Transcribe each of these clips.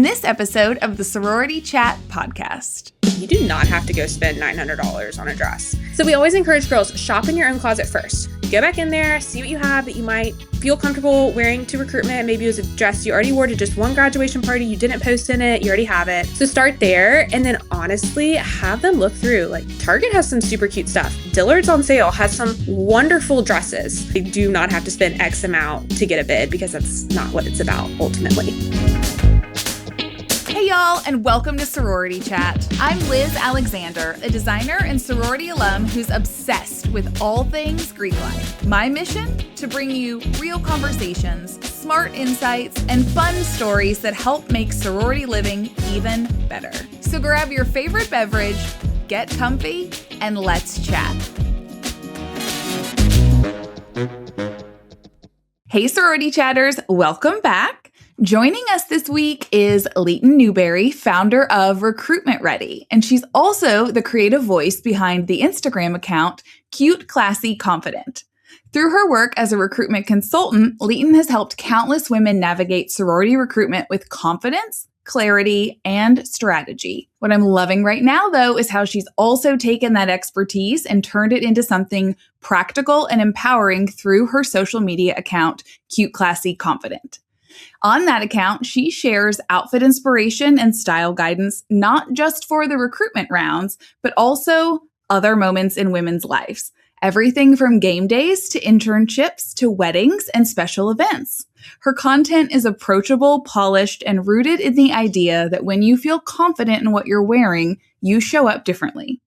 on this episode of the Sorority Chat podcast. You do not have to go spend $900 on a dress. So we always encourage girls, shop in your own closet first. Go back in there, see what you have that you might feel comfortable wearing to recruitment. Maybe it was a dress you already wore to just one graduation party, you didn't post in it, you already have it. So start there, and then honestly, have them look through. Like Target has some super cute stuff. Dillard's on sale has some wonderful dresses. You do not have to spend X amount to get a bid because that's not what it's about ultimately. Hey y'all, and welcome to Sorority Chat. I'm Liz Alexander, a designer and sorority alum who's obsessed with all things Greek life. My mission? To bring you real conversations, smart insights, and fun stories that help make sorority living even better. So grab your favorite beverage, get comfy, and let's chat. Hey sorority chatters, welcome back. Joining us this week is Leighton Newberry, founder of recruitment.ready, and she's also the creative voice behind the Instagram account Cute, Classy, Confident. Through her work as a recruitment consultant, Leighton has helped countless women navigate sorority recruitment with confidence, clarity, and strategy. What I'm loving right now, though, is how she's also taken that expertise and turned it into something practical and empowering through her social media account, Cute, Classy, Confident. On that account, she shares outfit inspiration and style guidance, not just for the recruitment rounds, but also other moments in women's lives. Everything from game days to internships to weddings and special events. Her content is approachable, polished, and rooted in the idea that when you feel confident in what you're wearing, you show up differently.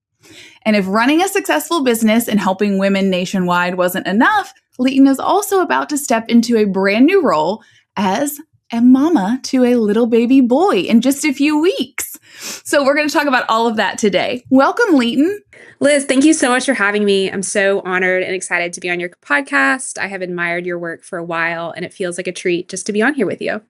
And if running a successful business and helping women nationwide wasn't enough, Leighton is also about to step into a brand new role as a mama to a little baby boy in just a few weeks. So we're going to talk about all of that today. Welcome, Leighton. Liz, thank you so much for having me. I'm so honored and excited to be on your podcast. I have admired your work for a while, and it feels like a treat just to be on here with you.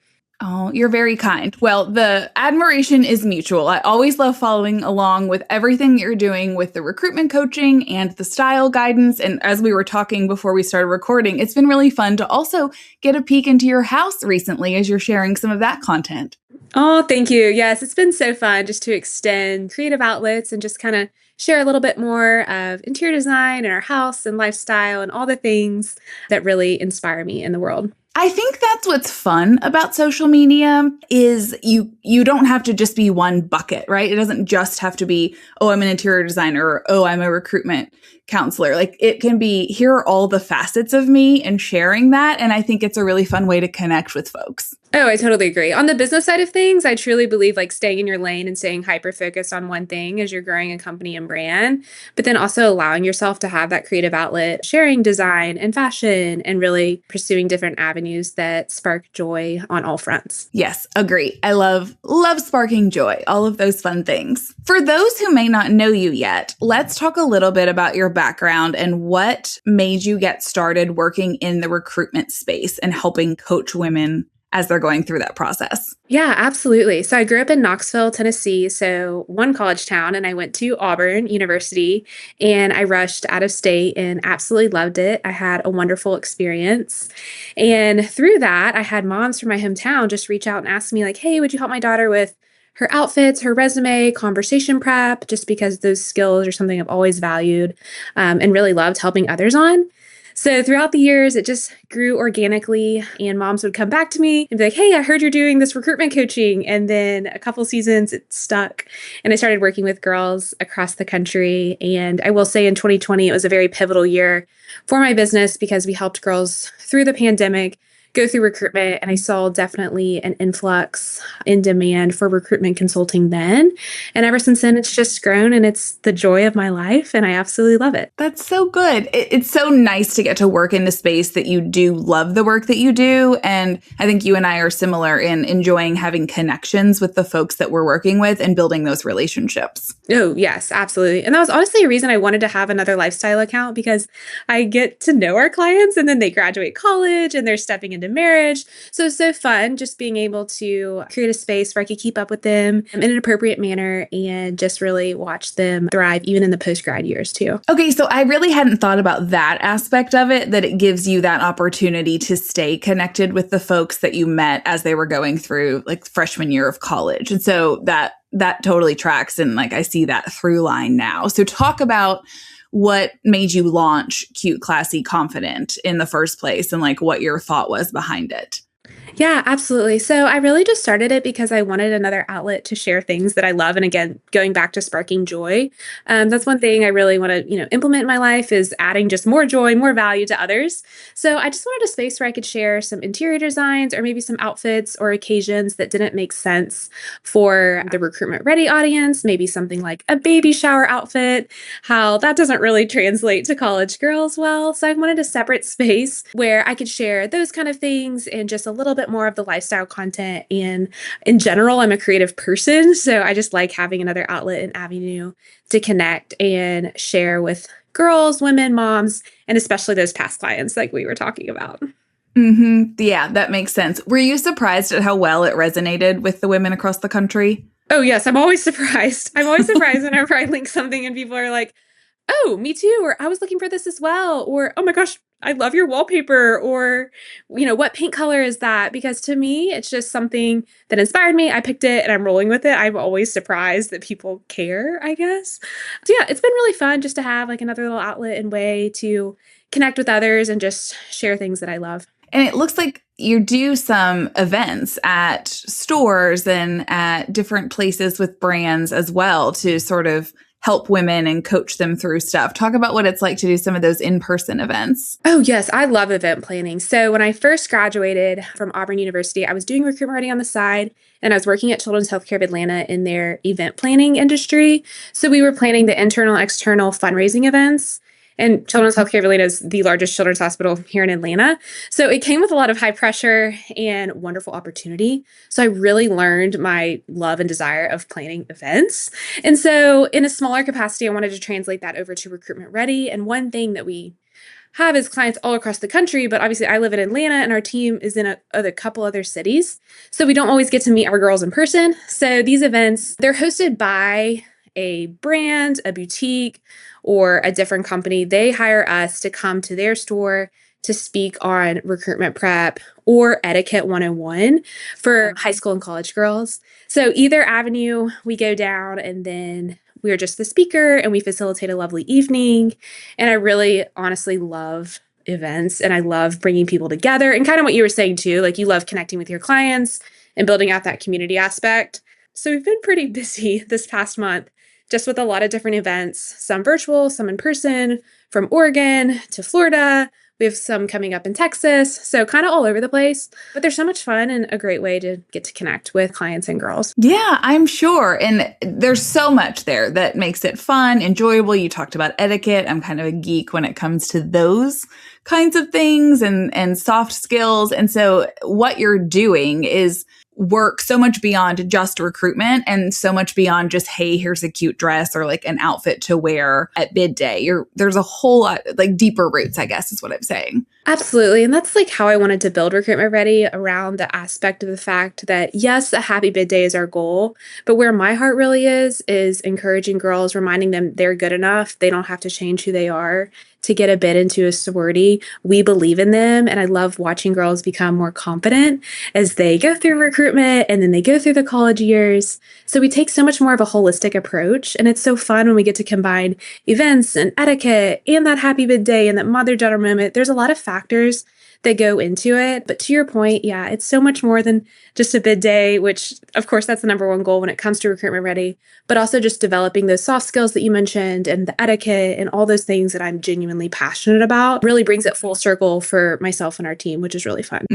Oh, you're very kind. Well, the admiration is mutual. I always love following along with everything you're doing with the recruitment coaching and the style guidance. And as we were talking before we started recording, it's been really fun to also get a peek into your house recently as you're sharing some of that content. Oh, thank you. Yes, it's been so fun just to extend creative outlets and just kind of share a little bit more of interior design in our house and lifestyle and all the things that really inspire me in the world. I think that's what's fun about social media is you don't have to just be one bucket, right? It doesn't just have to be, oh, I'm an interior designer, or, oh, I'm a recruitment counselor. Like it can be, here are all the facets of me and sharing that. And I think it's a really fun way to connect with folks. Oh, I totally agree. On the business side of things, I truly believe like staying in your lane and staying hyper-focused on one thing as you're growing a company and brand, but then also allowing yourself to have that creative outlet, sharing design and fashion, and really pursuing different avenues that spark joy on all fronts. Yes, agree. I love sparking joy, all of those fun things. For those who may not know you yet, let's talk a little bit about your background and what made you get started working in the recruitment space and helping coach women as they're going through that process. Yeah, absolutely. So I grew up in Knoxville, Tennessee, so one college town, and I went to Auburn University, and I rushed out of state and absolutely loved it. I had a wonderful experience. And through that, I had moms from my hometown just reach out and ask me like, hey, would you help my daughter with her outfits, her resume, conversation prep, just because those skills are something I've always valued and really loved helping others on. So throughout the years, it just grew organically, and moms would come back to me and be like, hey, I heard you're doing this recruitment coaching. And then a couple seasons, it stuck. And I started working with girls across the country. And I will say in 2020, it was a very pivotal year for my business because we helped girls through the pandemic go through recruitment, and I saw definitely an influx in demand for recruitment consulting then. And ever since then, it's just grown, and it's the joy of my life, and I absolutely love it. That's so good. It's so nice to get to work in a space that you do love the work that you do. And I think you and I are similar in enjoying having connections with the folks that we're working with and building those relationships. Oh, yes, absolutely. And that was honestly a reason I wanted to have another lifestyle account, because I get to know our clients, and then they graduate college and they're stepping into into marriage. So it's so fun just being able to create a space where I could keep up with them in an appropriate manner and just really watch them thrive even in the post-grad years too. Okay, so I really hadn't thought about that aspect of it, that it gives you that opportunity to stay connected with the folks that you met as they were going through like freshman year of college. And so that totally tracks. And like, I see that through line now. So talk about what made you launch Cute, Classy, Confident in the first place and like what your thought was behind it. Yeah, absolutely. So I really just started it because I wanted another outlet to share things that I love. And again, going back to sparking joy, that's one thing I really want to, implement in my life is adding just more joy, more value to others. So I just wanted a space where I could share some interior designs or maybe some outfits or occasions that didn't make sense for the recruitment ready audience, maybe something like a baby shower outfit, how that doesn't really translate to college girls well. So I wanted a separate space where I could share those kind of things and just a little bit more of the lifestyle content. And in general, I'm a creative person. So I just like having another outlet and avenue to connect and share with girls, women, moms, and especially those past clients like we were talking about. Yeah, that makes sense. Were you surprised at how well it resonated with the women across the country? Oh, yes. I'm always surprised. I'm always surprised whenever I link something and people are like, oh, me too. Or I was looking for this as well. Or, oh my gosh, I love your wallpaper. Or, what paint color is that? Because to me, it's just something that inspired me. I picked it and I'm rolling with it. I'm always surprised that people care, I guess. So yeah, it's been really fun just to have like another little outlet and way to connect with others and just share things that I love. And it looks like you do some events at stores and at different places with brands as well to sort of help women and coach them through stuff. Talk about what it's like to do some of those in-person events. Oh, yes. I love event planning. So when I first graduated from Auburn University, I was doing recruitment writing on the side, and I was working at Children's Healthcare of Atlanta in their event planning industry. So we were planning the internal, external fundraising events. And Children's Healthcare of Atlanta is the largest children's hospital here in Atlanta. So it came with a lot of high pressure and wonderful opportunity. So I really learned my love and desire of planning events. And so in a smaller capacity, I wanted to translate that over to Recruitment Ready. And one thing that we have is clients all across the country, but obviously I live in Atlanta and our team is in a couple other cities. So we don't always get to meet our girls in person. So these events, they're hosted by a brand, a boutique, or a different company. They hire us to come to their store to speak on recruitment prep or etiquette 101 for high school and college girls. So either avenue we go down, and then we're just the speaker and we facilitate a lovely evening. And I really honestly love events and I love bringing people together, and kind of what you were saying too, like you love connecting with your clients and building out that community aspect. So we've been pretty busy this past month, just with a lot of different events, some virtual, some in person, from Oregon to Florida. We have some coming up in Texas, so kind of all over the place. But there's so much fun and a great way to get to connect with clients and girls. Yeah, I'm sure. And there's so much there that makes it fun, enjoyable. You talked about etiquette. I'm kind of a geek when it comes to those kinds of things and soft skills. And so what you're doing is work so much beyond just recruitment and so much beyond just, hey, here's a cute dress or like an outfit to wear at bid day. There's a whole lot, like deeper roots, I guess is what I'm saying. Absolutely. And that's like how I wanted to build Recruitment Ready, around the aspect of the fact that, yes, a happy bid day is our goal, but where my heart really is encouraging girls, reminding them they're good enough. They don't have to change who they are to get a bid into a sorority. We believe in them. And I love watching girls become more confident as they go through recruitment and then they go through the college years. So we take so much more of a holistic approach. And it's so fun when we get to combine events and etiquette and that happy bid day and that mother-daughter moment. There's a lot of factors that go into it. But to your point, yeah, it's so much more than just a bid day, which of course that's the number one goal when it comes to Recruitment Ready, but also just developing those soft skills that you mentioned and the etiquette and all those things that I'm genuinely passionate about really brings it full circle for myself and our team, which is really fun.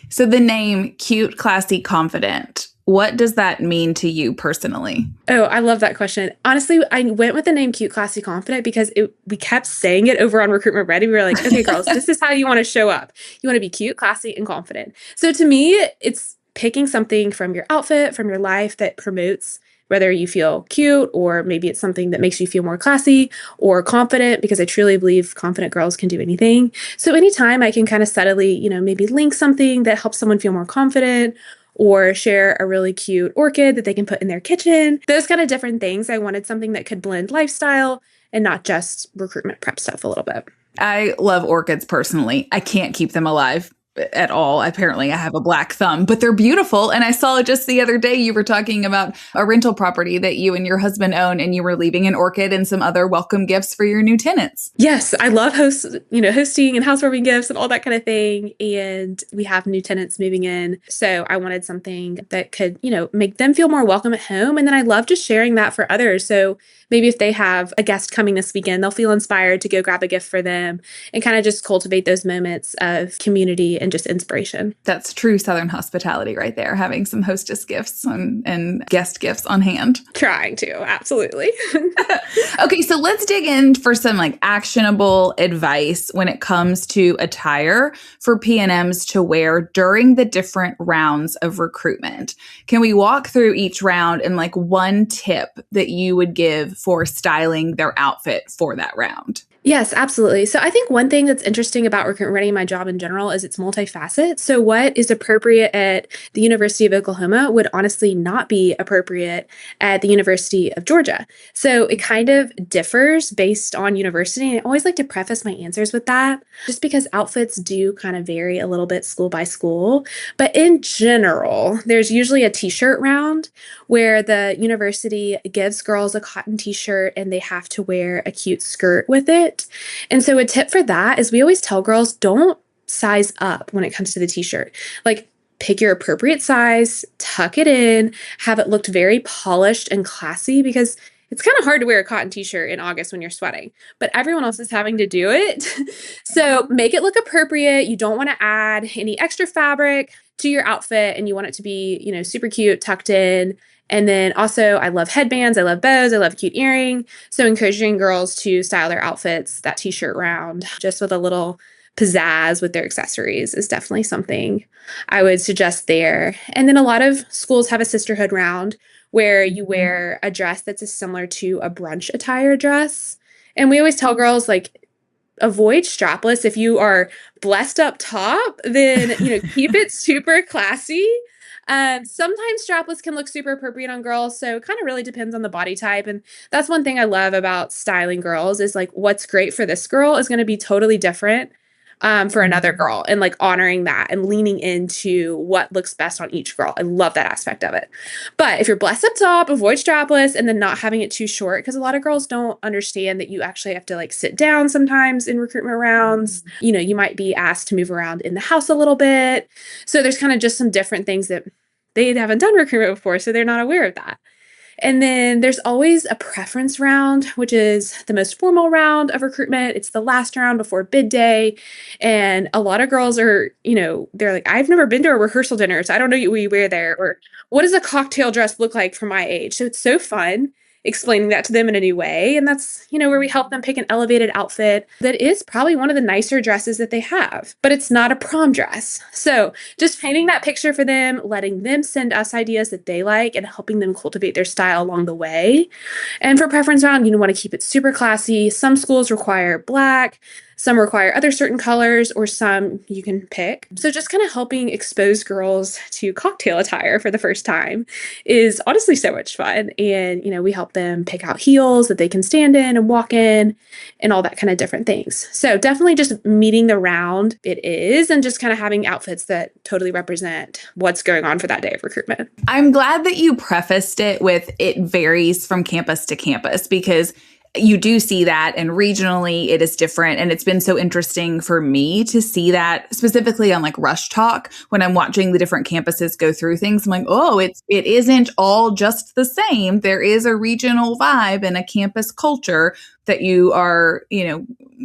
So the name Cute, Classy, Confident, what does that mean to you personally? Oh, I love that question. Honestly, I went with the name Cute, Classy, Confident because we kept saying it over on Recruitment Ready. We were like, okay, girls, this is how you want to show up. You want to be cute, classy, and confident. So to me, it's picking something from your outfit, from your life that promotes whether you feel cute or maybe it's something that makes you feel more classy or confident, because I truly believe confident girls can do anything. So anytime I can kind of subtly, maybe link something that helps someone feel more confident or share a really cute orchid that they can put in their kitchen, those kind of different things. I wanted something that could blend lifestyle and not just recruitment prep stuff a little bit. I love orchids personally. I can't keep them alive at all. Apparently, I have a black thumb, but they're beautiful. And I saw just the other day you were talking about a rental property that you and your husband own, and you were leaving an orchid and some other welcome gifts for your new tenants. Yes, I love hosting and housewarming gifts and all that kind of thing. And we have new tenants moving in. So I wanted something that could, make them feel more welcome at home. And then I love just sharing that for others. So maybe if they have a guest coming this weekend, they'll feel inspired to go grab a gift for them and kind of just cultivate those moments of community and just inspiration. That's true Southern hospitality right there, having some hostess gifts and guest gifts on hand. Trying to, absolutely. Okay, so let's dig in for some actionable advice when it comes to attire for P&Ms to wear during the different rounds of recruitment. Can we walk through each round and one tip that you would give for styling their outfit for that round? Yes, absolutely. So I think one thing that's interesting about Recruitment Ready, my job in general, is it's multifaceted. So what is appropriate at the University of Oklahoma would honestly not be appropriate at the University of Georgia. So it kind of differs based on university. And I always like to preface my answers with that, just because outfits do kind of vary a little bit school by school. But in general, there's usually a t-shirt round where the university gives girls a cotton t-shirt and they have to wear a cute skirt with it. And so a tip for that is we always tell girls, don't size up when it comes to the t-shirt. Pick your appropriate size, tuck it in, have it look very polished and classy, because it's kind of hard to wear a cotton t-shirt in August when you're sweating, but everyone else is having to do it. So make it look appropriate. You don't want to add any extra fabric to your outfit, and you want it to be, super cute, tucked in. And then also, I love headbands, I love bows, I love cute earring. So encouraging girls to style their outfits, that t-shirt round, just with a little pizzazz with their accessories is definitely something I would suggest there. And then a lot of schools have a sisterhood round where you wear a dress that's similar to a brunch attire dress. And we always tell girls, avoid strapless. If you are blessed up top, then, keep it super classy. Sometimes strapless can look super appropriate on girls. So it kind of really depends on the body type. And that's one thing I love about styling girls is what's great for this girl is going to be totally different for another girl, and honoring that and leaning into what looks best on each girl. I love that aspect of it. But if you're blessed up top, avoid strapless, and then not having it too short, because a lot of girls don't understand that you actually have to sit down sometimes in recruitment rounds. You might be asked to move around in the house a little bit. So there's kind of just some different things that they haven't done recruitment before, so they're not aware of that. And then there's always a preference round, which is the most formal round of recruitment. It's the last round before bid day. And a lot of girls are, they're like, I've never been to a rehearsal dinner, so I don't know what you wear there. Or what does a cocktail dress look like for my age? So it's so fun explaining that to them in a new way. And that's, where we help them pick an elevated outfit that is probably one of the nicer dresses that they have, but it's not a prom dress. So just painting that picture for them, letting them send us ideas that they like, and helping them cultivate their style along the way. And for preference round, you want to keep it super classy. Some schools require black, some require other certain colors, or some you can pick. So just kind of helping expose girls to cocktail attire for the first time is honestly so much fun. And, we help them pick out heels that they can stand in and walk in and all that kind of different things. So definitely just meeting the round it is, and just kind of having outfits that totally represent what's going on for that day of recruitment. I'm glad that you prefaced it with it varies from campus to campus, because you do see that, and regionally it is different. And it's been so interesting for me to see that specifically on Rush Talk when I'm watching the different campuses go through things. I'm it isn't all just the same. There is a regional vibe and a campus culture that you are,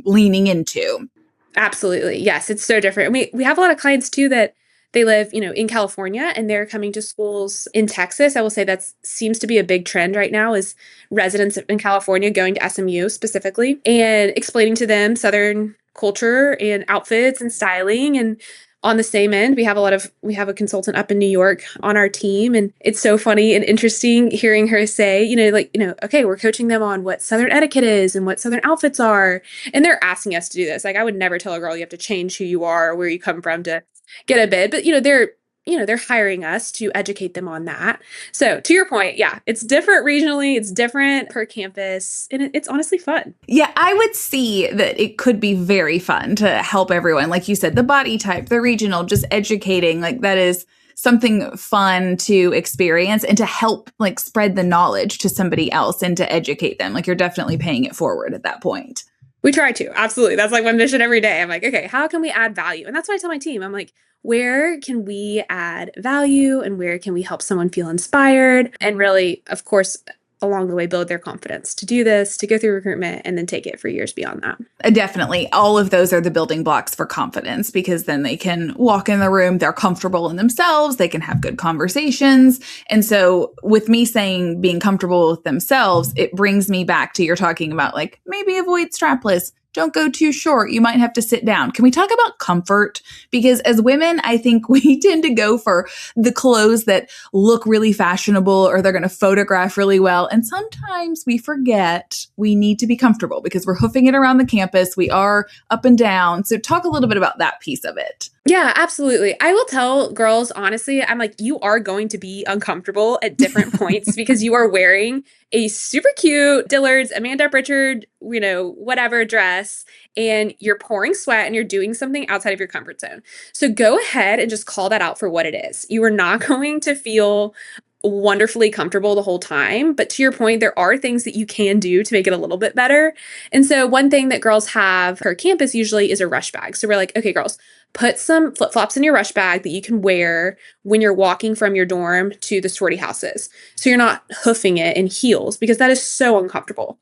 leaning into. Absolutely. Yes, it's so different. We have a lot of clients too that they live, in California, and they're coming to schools in Texas. I will say that seems to be a big trend right now, is residents in California going to SMU specifically and explaining to them Southern culture and outfits and styling. And on the same end, we have a consultant up in New York on our team. And it's so funny and interesting hearing her say, okay, we're coaching them on what Southern etiquette is and what Southern outfits are. And they're asking us to do this. Like, I would never tell a girl you have to change who you are or where you come from to get a bid. But, they're hiring us to educate them on that. So to your point, yeah, it's different regionally, it's different per campus, and it's honestly fun. Yeah, I would see that it could be very fun to help everyone. Like you said, the body type, the regional, just educating, like that is something fun to experience and to help like spread the knowledge to somebody else and to educate them. Like you're definitely paying it forward at that point. We try to, absolutely. That's like my mission every day. I'm like, okay, how can we add value? And that's what I tell my team. I'm like, where can we add value and where can we help someone feel inspired and really, of course, along the way, build their confidence to do this, to go through recruitment, and then take it for years beyond that. Definitely. All of those are the building blocks for confidence because then they can walk in the room, they're comfortable in themselves, they can have good conversations. And so with me saying being comfortable with themselves, it brings me back to you're talking about like maybe avoid strapless. Don't go too short. You might have to sit down. Can we talk about comfort? Because as women, I think we tend to go for the clothes that look really fashionable or they're going to photograph really well. And sometimes we forget we need to be comfortable because we're hoofing it around the campus. We are up and down. So talk a little bit about that piece of it. Yeah, absolutely. I will tell girls, honestly, I'm like, you are going to be uncomfortable at different points because you are wearing a super cute Dillard's, Amanda Pritchard, whatever dress, and you're pouring sweat and you're doing something outside of your comfort zone. So go ahead and just call that out for what it is. You are not going to feel wonderfully comfortable the whole time. But to your point, there are things that you can do to make it a little bit better. And so one thing that girls have per campus usually is a rush bag. So we're like, okay, girls, put some flip-flops in your rush bag that you can wear when you're walking from your dorm to the sorority houses. So you're not hoofing it in heels because that is so uncomfortable.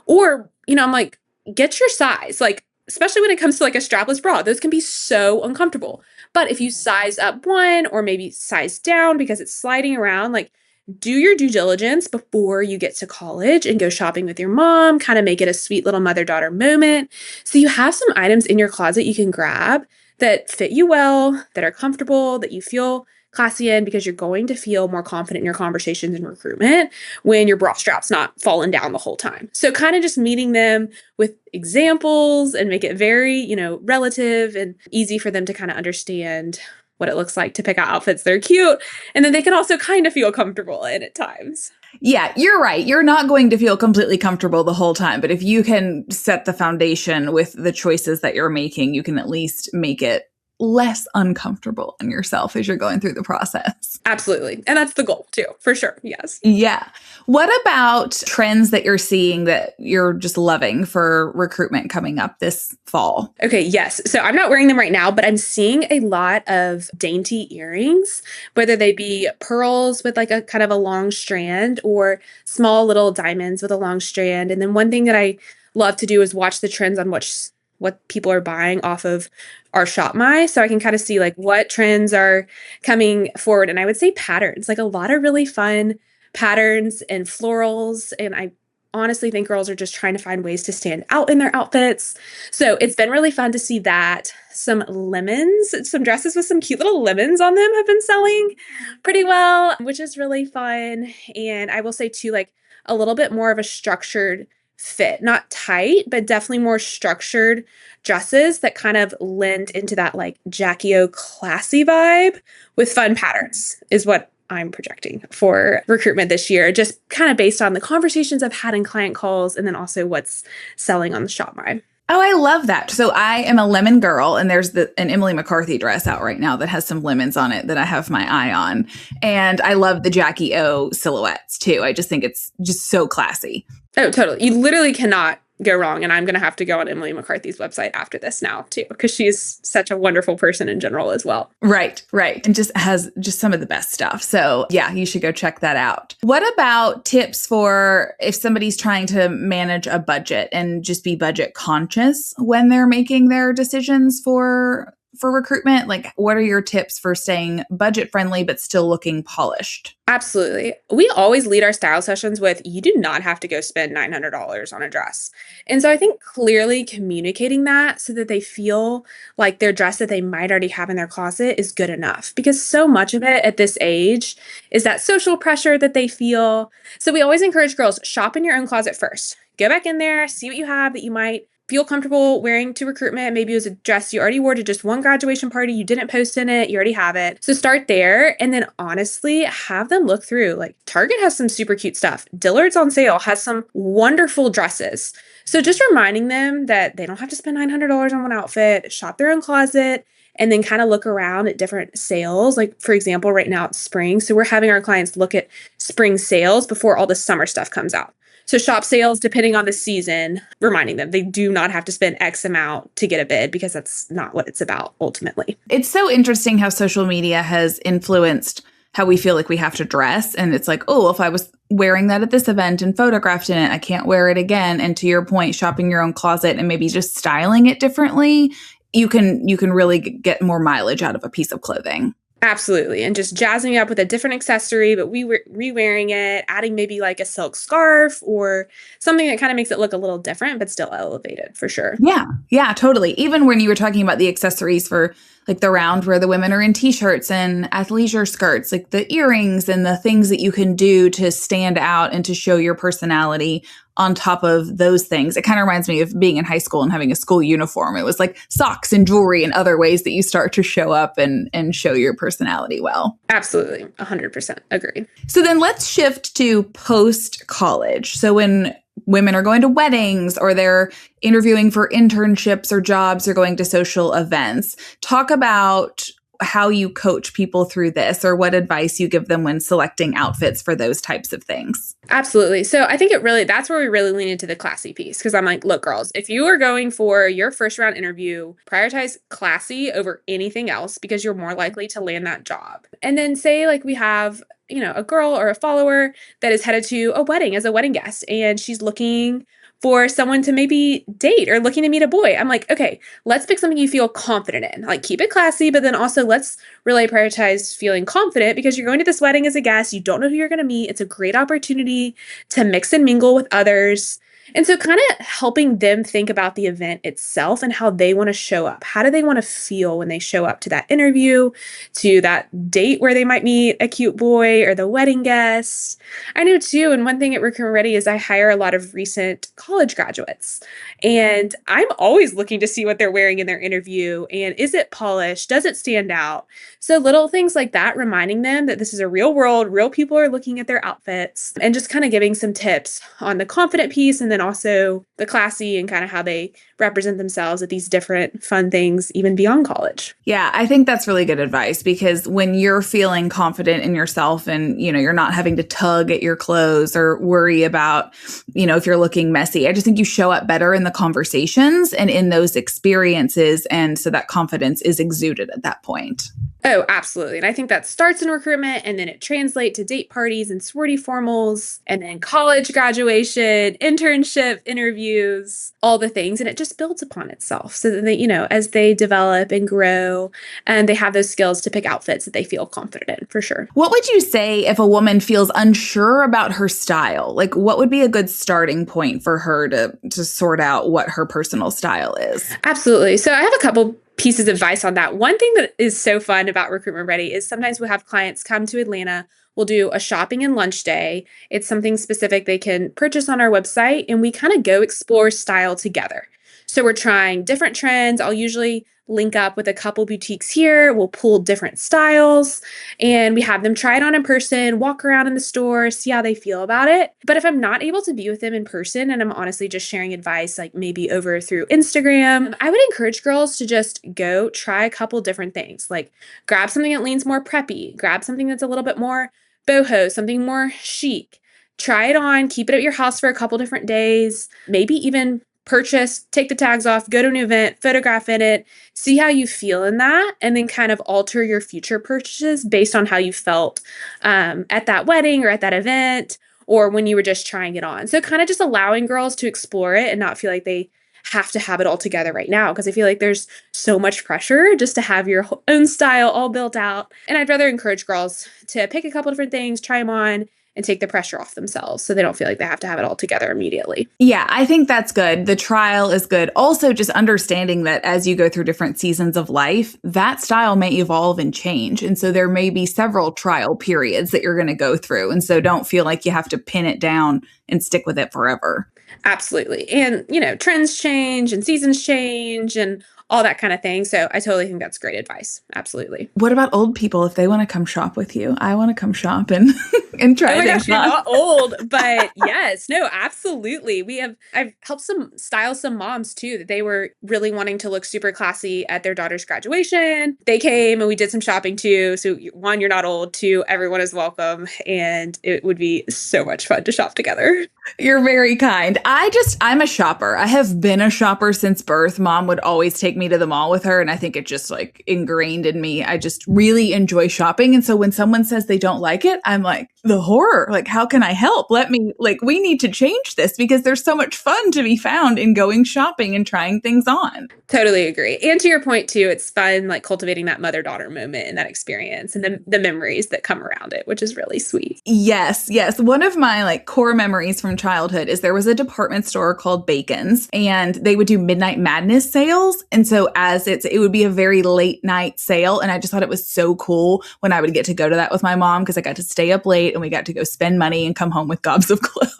Or, I'm like, get your size, like, especially when it comes to like a strapless bra, those can be so uncomfortable. But if you size up one or maybe size down because it's sliding around, like do your due diligence before you get to college and go shopping with your mom, kind of make it a sweet little mother-daughter moment. So you have some items in your closet you can grab that fit you well, that are comfortable, that you feel classy in because you're going to feel more confident in your conversations in recruitment when your bra strap's not falling down the whole time. So kind of just meeting them with examples and make it very, relative and easy for them to kind of understand what it looks like to pick out outfits that are cute. And then they can also kind of feel comfortable in at times. Yeah, you're right. You're not going to feel completely comfortable the whole time, but if you can set the foundation with the choices that you're making, you can at least make it less uncomfortable on yourself as you're going through the process. Absolutely. And that's the goal too, for sure. Yes. Yeah. What about trends that you're seeing that you're just loving for recruitment coming up this fall? Okay. Yes. So I'm not wearing them right now, but I'm seeing a lot of dainty earrings, whether they be pearls with like a kind of a long strand or small little diamonds with a long strand. And then one thing that I love to do is watch the trends on what people are buying off of our Shop My, so I can kind of see like what trends are coming forward. And I would say patterns, like a lot of really fun patterns and florals. And I honestly think girls are just trying to find ways to stand out in their outfits. So it's been really fun to see that. Some lemons, some dresses with some cute little lemons on them have been selling pretty well, which is really fun. And I will say too, like a little bit more of a structured fit, not tight, but definitely more structured dresses that kind of lend into that like Jackie O classy vibe with fun patterns is what I'm projecting for recruitment this year, just kind of based on the conversations I've had in client calls and then also what's selling on the Shop My. Oh, I love that. So I am a lemon girl, and there's an Emily McCarthy dress out right now that has some lemons on it that I have my eye on. And I love the Jackie O silhouettes too. I just think it's just so classy. Oh, totally. You literally cannot go wrong. And I'm going to have to go on Emily McCarthy's website after this now too, because she's such a wonderful person in general as well. Right. And just has just some of the best stuff. So yeah, you should go check that out. What about tips for if somebody's trying to manage a budget and just be budget conscious when they're making their decisions for for recruitment? Like, what are your tips for staying budget friendly but still looking polished? Absolutely. We always lead our style sessions with, you do not have to go spend $900 on a dress. And so I think clearly communicating that so that they feel like their dress that they might already have in their closet is good enough, because so much of it at this age is that social pressure that they feel. So we always encourage girls, shop in your own closet first. Go back in there, see what you have that you might feel comfortable wearing to recruitment. Maybe it was a dress you already wore to just one graduation party. You didn't post in it. You already have it. So start there. And then honestly, have them look through. Like Target has some super cute stuff. Dillard's on sale has some wonderful dresses. So just reminding them that they don't have to spend $900 on one outfit, shop their own closet, and then kind of look around at different sales. Like for example, right now it's spring. So we're having our clients look at spring sales before all the summer stuff comes out. So shop sales, depending on the season, reminding them they do not have to spend X amount to get a bid, because that's not what it's about ultimately. It's so interesting how social media has influenced how we feel like we have to dress. And it's like, oh, if I was wearing that at this event and photographed in it, I can't wear it again. And to your point, shopping your own closet and maybe just styling it differently, you can really get more mileage out of a piece of clothing. Absolutely. And just jazzing up with a different accessory, but re-wearing it, adding maybe like a silk scarf or something that kind of makes it look a little different, but still elevated for sure. Yeah, totally. Even when you were talking about the accessories for like the round where the women are in t-shirts and athleisure skirts, like the earrings and the things that you can do to stand out and to show your personality on top of those things. It kind of reminds me of being in high school and having a school uniform. It was like socks and jewelry and other ways that you start to show up and show your personality well. Absolutely. 100% agree. So then let's shift to post-college. So when women are going to weddings or they're interviewing for internships or jobs or going to social events, talk about how you coach people through this or what advice you give them when selecting outfits for those types of things. Absolutely. So I think that's where we really lean into the classy piece, because I'm like, look, girls, if you are going for your first round interview, prioritize classy over anything else, because you're more likely to land that job. And then say like we have, a girl or a follower that is headed to a wedding as a wedding guest, and she's looking for someone to maybe date or looking to meet a boy. I'm like, okay, let's pick something you feel confident in. Like keep it classy, but then also let's really prioritize feeling confident, because you're going to this wedding as a guest. You don't know who you're going to meet. It's a great opportunity to mix and mingle with others. And so kind of helping them think about the event itself and how they want to show up. How do they want to feel when they show up to that interview, to that date where they might meet a cute boy or the wedding guest? I know too, and one thing at Recruitment Ready is I hire a lot of recent college graduates. And I'm always looking to see what they're wearing in their interview. And is it polished? Does it stand out? So little things like that, reminding them that this is a real world, real people are looking at their outfits, and just kind of giving some tips on the confident piece and then also the classy and kind of how they represent themselves at these different fun things, even beyond college. Yeah, I think that's really good advice, because when you're feeling confident in yourself and, you're not having to tug at your clothes or worry about, if you're looking messy, I just think you show up better in the conversations and in those experiences. And so that confidence is exuded at that point. Oh, absolutely. And I think that starts in recruitment, and then it translates to date parties and sorority formals, and then college graduation, internship interviews, all the things. And it just builds upon itself so that they, as they develop and grow, and they have those skills to pick outfits that they feel confident in, for sure. What would you say if a woman feels unsure about her style? Like, what would be a good starting point for her to sort out what her personal style is? Absolutely. So I have a couple pieces of advice on that. One thing that is so fun about Recruitment Ready is sometimes we'll have clients come to Atlanta. We'll do a shopping and lunch day. It's something specific they can purchase on our website, and we kind of go explore style together. So we're trying different trends. I'll usually link up with a couple boutiques here. We'll pull different styles, and we have them try it on in person, walk around in the store, see how they feel about it. But if I'm not able to be with them in person and I'm honestly just sharing advice, like maybe over through Instagram, I would encourage girls to just go try a couple different things. Like grab something that leans more preppy, grab something that's a little bit more boho, something more chic. Try it on, keep it at your house for a couple different days, maybe even purchase, take the tags off, go to an event, photograph in it, see how you feel in that, and then kind of alter your future purchases based on how you felt at that wedding or at that event, or when you were just trying it on. So kind of just allowing girls to explore it and not feel like they have to have it all together right now, because I feel like there's so much pressure just to have your own style all built out. And I'd rather encourage girls to pick a couple different things, try them on, and take the pressure off themselves so they don't feel like they have to have it all together immediately. Yeah, I think that's good. The trial is good. Also, just understanding that as you go through different seasons of life, that style may evolve and change. And so there may be several trial periods that you're going to go through. And so don't feel like you have to pin it down and stick with it forever. Absolutely. And, trends change and seasons change and all that kind of thing. So I totally think that's great advice. Absolutely. What about old people if they want to come shop with you? I want to come shop and and try Oh my things gosh, you're on. not old, but yes, no, absolutely. I've helped some moms too, that they were really wanting to look super classy at their daughter's graduation. They came and we did some shopping too. So one, you're not old. Two, everyone is welcome. And it would be so much fun to shop together. You're very kind. I'm a shopper. I have been a shopper since birth. Mom would always take me to the mall with her. And I think it just like ingrained in me. I just really enjoy shopping. And so when someone says they don't like it, I'm like, the horror, like, how can I help? We need to change this because there's so much fun to be found in going shopping and trying things on. Totally agree. And to your point too, it's fun, like cultivating that mother-daughter moment and that experience and the memories that come around it, which is really sweet. Yes. One of my like core memories from childhood is there was a department store called Bacon's and they would do midnight madness sales. And so it would be a very late night sale. And I just thought it was so cool when I would get to go to that with my mom because I got to stay up late and we got to go spend money and come home with gobs of clothes.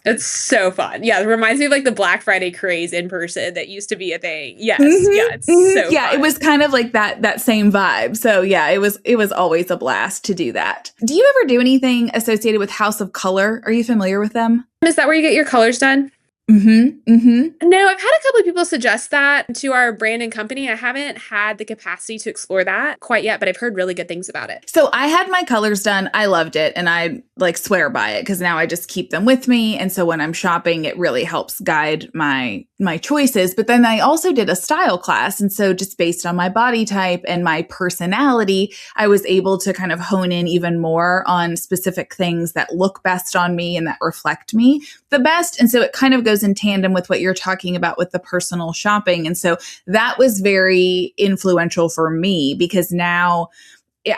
It's so fun. Yeah, it reminds me of like the Black Friday craze in person that used to be a thing. Yes. Yeah, it's so yeah, fun. it was kind of like that same vibe. So yeah, it was always a blast to do that. Do you ever do anything associated with House of Color? Are you familiar with them? Is that where you get your colors done? Mm-hmm. Mm-hmm. No, I've had a couple of people suggest that to our brand and company. I haven't had the capacity to explore that quite yet, but I've heard really good things about it. So I had my colors done. I loved it. And I like swear by it because now I just keep them with me. And so when I'm shopping, it really helps guide my choices. But then I also did a style class. And so just based on my body type and my personality, I was able to kind of hone in even more on specific things that look best on me and that reflect me the best. And so it kind of goes in tandem with what you're talking about with the personal shopping. And so that was very influential for me because now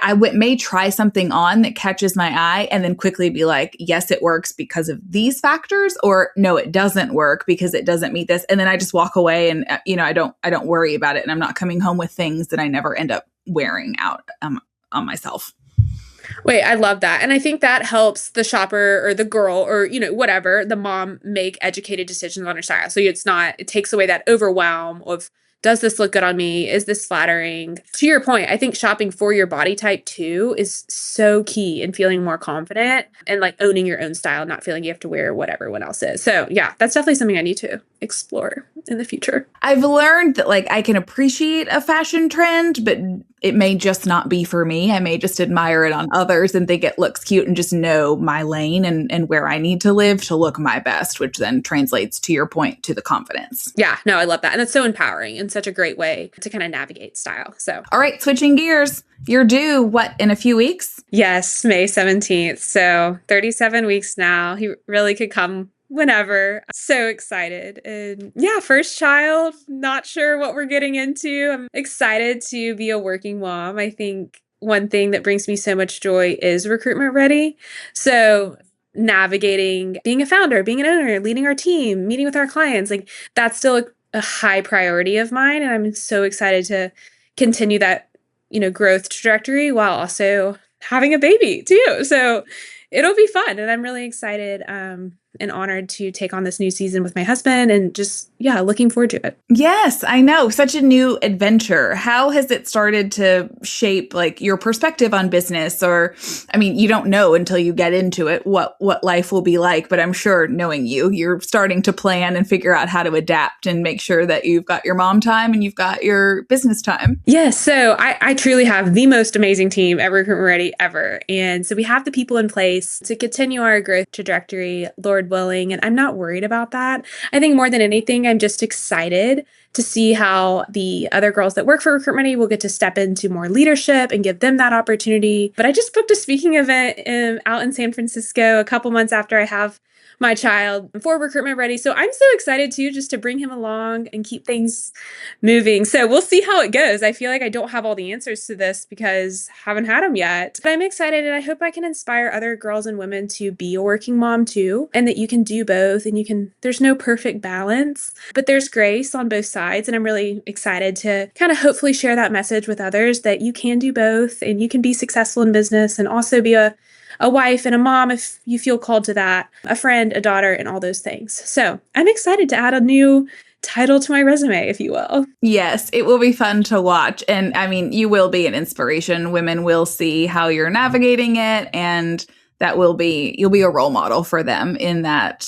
I may try something on that catches my eye and then quickly be like, yes, it works because of these factors, or no, it doesn't work because it doesn't meet this. And then I just walk away and, I don't worry about it. And I'm not coming home with things that I never end up wearing out on myself. Wait, I love that. And I think that helps the shopper or the girl or, whatever, the mom make educated decisions on her style. So it takes away that overwhelm of, does this look good on me? Is this flattering? To your point, I think shopping for your body type too is so key in feeling more confident and like owning your own style, not feeling you have to wear what everyone else is. So yeah, that's definitely something I need to explore in the future. I've learned that like I can appreciate a fashion trend, but it may just not be for me. I may just admire it on others and think it looks cute and just know my lane and where I need to live to look my best, which then translates to your point to the confidence. Yeah, no, I love that. And it's so empowering and such a great way to kind of navigate style. So, all right, switching gears. You're due, in a few weeks? Yes, May 17th. So 37 weeks now. He really could come whenever. So excited. And yeah, first child, not sure what we're getting into. I'm excited to be a working mom. I think one thing that brings me so much joy is recruitment ready. So navigating being a founder, being an owner, leading our team, meeting with our clients, like that's still a high priority of mine. And I'm so excited to continue that, growth trajectory while also having a baby too. So it'll be fun. And I'm really excited and honored to take on this new season with my husband and just, looking forward to it. Yes, I know. Such a new adventure. How has it started to shape like your perspective on business? Or, you don't know until you get into it what life will be like, but I'm sure knowing you're starting to plan and figure out how to adapt and make sure that you've got your mom time and you've got your business time. Yes. So I truly have the most amazing team at Recruitment Ready ever. And so we have the people in place to continue our growth trajectory. Lord Lord willing. And I'm not worried about that. I think more than anything, I'm just excited to see how the other girls that work for Recruitment Ready will get to step into more leadership and give them that opportunity. But I just booked a speaking event out in San Francisco a couple months after I have my child for Recruitment Ready. So I'm so excited too, just to bring him along and keep things moving. So we'll see how it goes. I feel like I don't have all the answers to this because I haven't had them yet, but I'm excited and I hope I can inspire other girls and women to be a working mom too, and that you can do both and there's no perfect balance, but there's grace on both sides. And I'm really excited to kind of hopefully share that message with others that you can do both and you can be successful in business and also be a wife and a mom if you feel called to that, a friend, a daughter, and all those things. So I'm excited to add a new title to my resume, if you will. Yes, it will be fun to watch. And I mean, you will be an inspiration. Women will see how you're navigating it, and you'll be a role model for them in that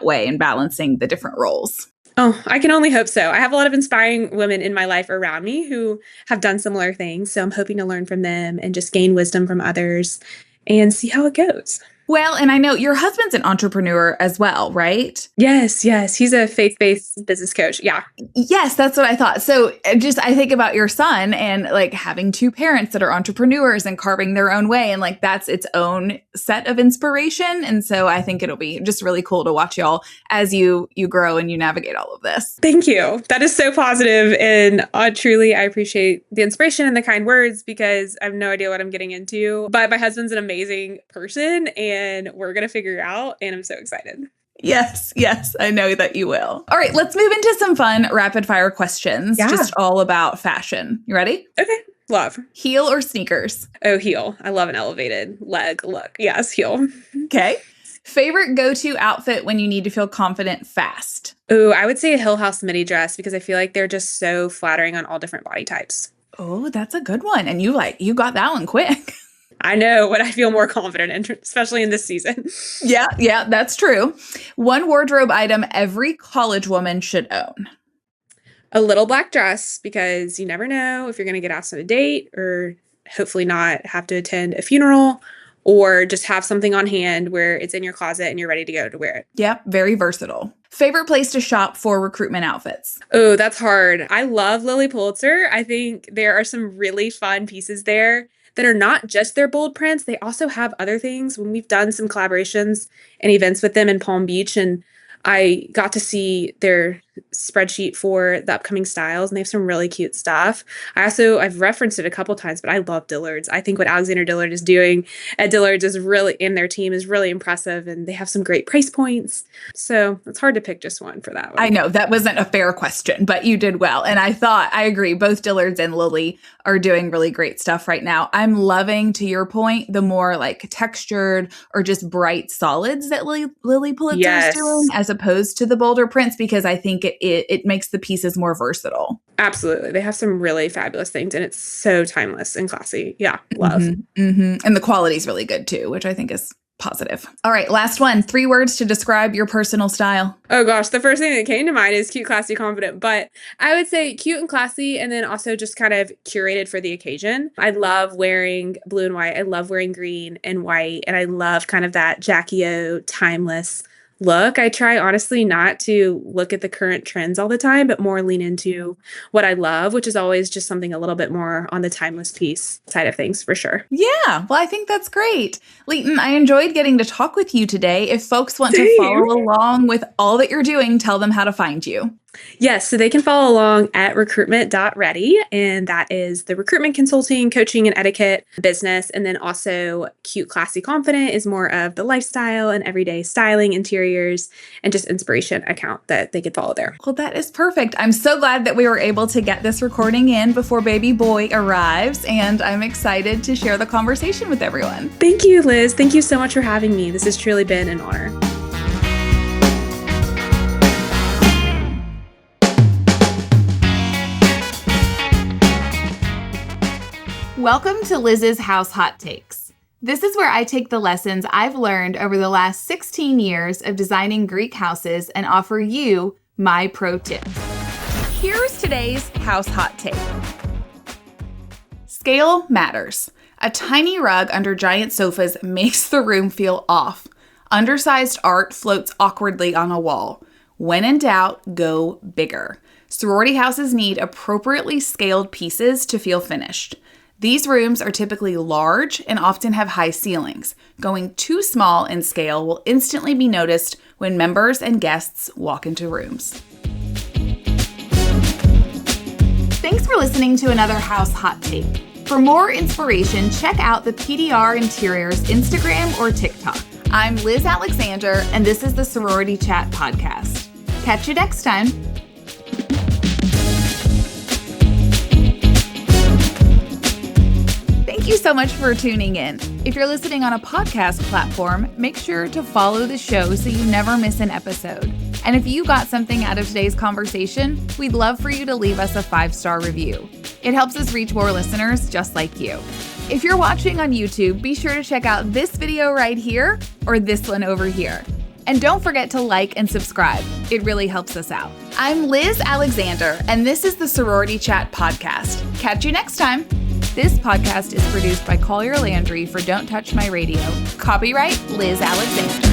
way and balancing the different roles. Oh, I can only hope so. I have a lot of inspiring women in my life around me who have done similar things. So I'm hoping to learn from them and just gain wisdom from others and see how it goes. Well, and I know your husband's an entrepreneur as well, right? Yes. He's a faith-based business coach. Yeah. Yes, that's what I thought. So I think about your son and like having two parents that are entrepreneurs and carving their own way. And like that's its own set of inspiration. And so I think it'll be just really cool to watch y'all as you grow and you navigate all of this. Thank you. That is so positive. And truly, I appreciate the inspiration and the kind words because I have no idea what I'm getting into. But my husband's an amazing person and we're going to figure it out. And I'm so excited. Yes, I know that you will. All right, let's move into some fun rapid fire questions. Yeah. Just all about fashion. You ready? Okay. Love. Heel or sneakers? Oh, heel. I love an elevated leg look. Yes, heel. Okay. Favorite go-to outfit when you need to feel confident fast? Oh, I would say a Hill House midi dress because I feel like they're just so flattering on all different body types. Oh, that's a good one. And you got that one quick. I know what I feel more confident in, especially in this season. Yeah, that's true. One wardrobe item every college woman should own. A little black dress because you never know if you're going to get asked on a date or hopefully not have to attend a funeral or just have something on hand where it's in your closet and you're ready to go to wear it. Yep, very versatile. Favorite place to shop for recruitment outfits? Oh, that's hard. I love Lilly Pulitzer. I think there are some really fun pieces there that are not just their bold prints. They also have other things. When we've done some collaborations and events with them in Palm Beach, and I got to see their spreadsheet for the upcoming styles, and they have some really cute stuff. I've referenced it a couple times, but I love Dillard's. I think what Alexander Dillard is doing at Dillard's is really, in their team, is really impressive, and they have some great price points. So it's hard to pick just one for that one. I know that wasn't a fair question, but you did well. And I agree, both Dillard's and Lilly are doing really great stuff right now. I'm loving, to your point, the more like textured or just bright solids that Lilly Pulitzer is doing, as opposed to the bolder prints, because I think it makes the pieces more versatile. Absolutely. They have some really fabulous things and it's so timeless and classy. Yeah. Love. And the quality is really good too, which I think is positive. All right. Last one. 3 words to describe your personal style. Oh gosh. The first thing that came to mind is cute, classy, confident, but I would say cute and classy and then also just kind of curated for the occasion. I love wearing blue and white. I love wearing green and white. And I love kind of that Jackie O timeless look. I try honestly not to look at the current trends all the time, but more lean into what I love, which is always just something a little bit more on the timeless piece side of things for sure. Yeah, well, I think that's great. Leighton, I enjoyed getting to talk with you today. If folks want to follow along with all that you're doing, tell them how to find you. Yes, so they can follow along at recruitment.ready, and that is the recruitment consulting, coaching, and etiquette business. And then also Cute, Classy, Confident is more of the lifestyle and everyday styling, interiors, and just inspiration account that they could follow there. Well, that is perfect. I'm so glad that we were able to get this recording in before baby boy arrives, and I'm excited to share the conversation with everyone. Thank you, Liz. Thank you so much for having me. This has truly been an honor. Welcome to Liz's House Hot Takes. This is where I take the lessons I've learned over the last 16 years of designing Greek houses and offer you my pro tips. Here's today's house hot take. Scale matters. A tiny rug under giant sofas makes the room feel off. Undersized art floats awkwardly on a wall. When in doubt, go bigger. Sorority houses need appropriately scaled pieces to feel finished. These rooms are typically large and often have high ceilings. Going too small in scale will instantly be noticed when members and guests walk into rooms. Thanks for listening to another House Hot Take. For more inspiration, check out the PDR Interiors Instagram or TikTok. I'm Liz Alexander, and this is the Sorority Chat podcast. Catch you next time. Thank you so much for tuning in. If you're listening on a podcast platform, make sure to follow the show so you never miss an episode. And if you got something out of today's conversation, we'd love for you to leave us a 5-star review. It helps us reach more listeners just like you. If you're watching on YouTube, be sure to check out this video right here or this one over here. And don't forget to like and subscribe. It really helps us out. I'm Liz Alexander, and this is the Sorority Chat podcast. Catch you next time. This podcast is produced by Collier Landry for Don't Touch My Radio. Copyright Liz Alexander.